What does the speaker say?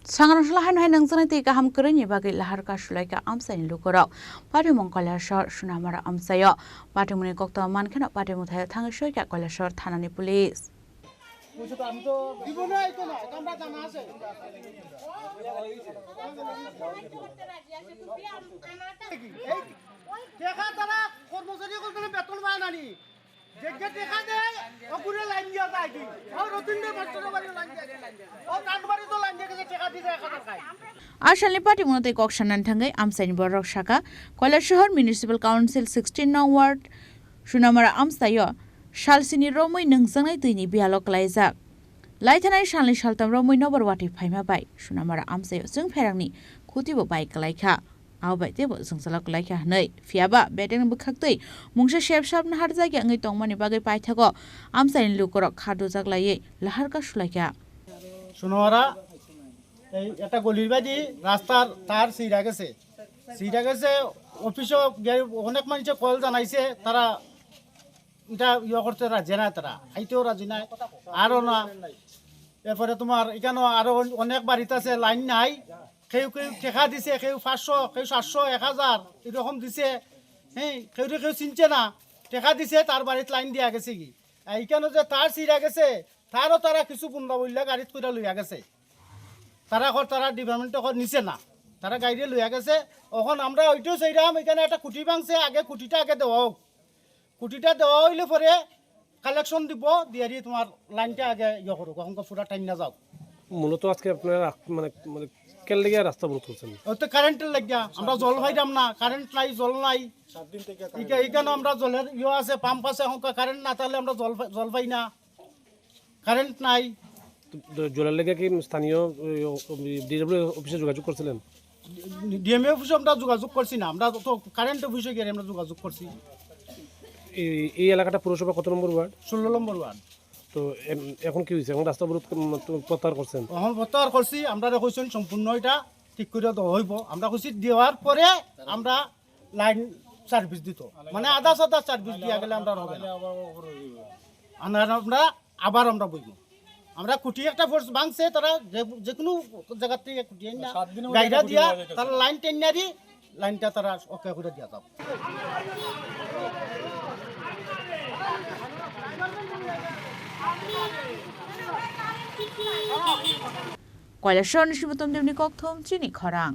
Sanganosla han hai nangzana ti ka ham kere ni bagai lahar ka sulai ka amsa ni lukoro pari mong kolasor sunamara amsayo pati muni kokto man khana pati muthaya thang shoi ka kolasor thanani police Ashalni party monote auction thangai amsaini borok shaka Koilashahar Municipal Council 16 nong ward Sunamara amsayo shalsini romoi nangsangai tuini bialok laijak laithanai shalni shaltam romoi nobor wati phaima bai Sunamara amsayo jung pherangni khutibo bai kalaikha awbai tebo jungsalak kalaikha nei fiaba bedeng bukhaktei mungsa shepshap na har jagya ngai tongmani bagai paithago amsaini lukorok khadu jaglai lahar ka sulaikha Sunamara এটা গলির বাদি রাস্তার তার সিরা গেছে অফিসও অনেক মানুষ call জানাইছে তারা এটা করতে রাজি না তারা আইতেও রাজি নাই আরও না এরপরে তোমার এখানেও আরও অনেক বাড়িতে আছে লাইন নাই কেউ ঠেকা দিছে কেউ 500 কেউ 700 1000 এরকম দিছে হ্যাঁ কেউ চিনছে না ঠেকা দিছে তার বাড়িতে লাইন দিয়া গেছে কি এইখানে যে তার সিরা গেছে তারও তারা কিছু গুন্ডা বললে গাড়িত করে লইয়া গেছে তারা ডিপার্টমেন্টে নিছে না তারা গাড়ি লইয়া গেছে এখন আমরা ওইটাও চাইলাম এখানে একটা খুঁটি ভাঙছে আগে খুঁটিটা আগে দেওয়া হোক খুঁটিটা দেওয়া হইলে পরে কালেকশন দিব দিয়ে তোমার লাইনটা আগে করুক এখন পুরা টাইম না যাও মূলত আজকে আপনারা মানে কেন লেগে রাস্তা অবরোধ করছেন ওই তো কারেন্টের লাগিয়া আমরা জল পাইলাম না কারেন্ট নাই জল নাই 7 দিন থেকে এইখানে আমরা জলের আছে পাম্প আছে এখন কারেন্ট না থাকলে আমরা জল পাই না কারেন্ট নাই জলের লেগে কি স্থানীয় ডিডব্লিউ অফিসে যোগাযোগ করছিলেন ডিএমএ অফিসে আমরা যোগাযোগ করছি না আমরা তো কারেন্ট অফিসে গিয়ে আমরা যোগাযোগ করছি এই এলাকাটা পুরসভা কত নম্বর ওয়ার্ড 16 নম্বর ওয়ার্ড তো এখন কি হয়েছে এখন রাস্তা অবরোধ প্রত্যাহার করছেন এখন প্রত্যাহার করছি আমরা কইছেন সম্পূর্ণ এটা ঠিক করে দেওয়া হইব আমরা কইছি দেওয়ার পরে আমরা লাইন সার্ভিস দিত মানে আধা সাদা সার্ভিস দিয়া গেলে আমরা হবে না আমরা আবার আমরা বইব আমরা কুটি একটা ফোর্স ভাঙছে তারা যে কোনো জায়গা থেকে কুটিয়ে না গাইরা দিয়া তারা লাইন টেনারি লাইনটা তারা ওকে করে দিয়া যাবে Koilashahar Nishibutong Devni Kokthom Chini Khorang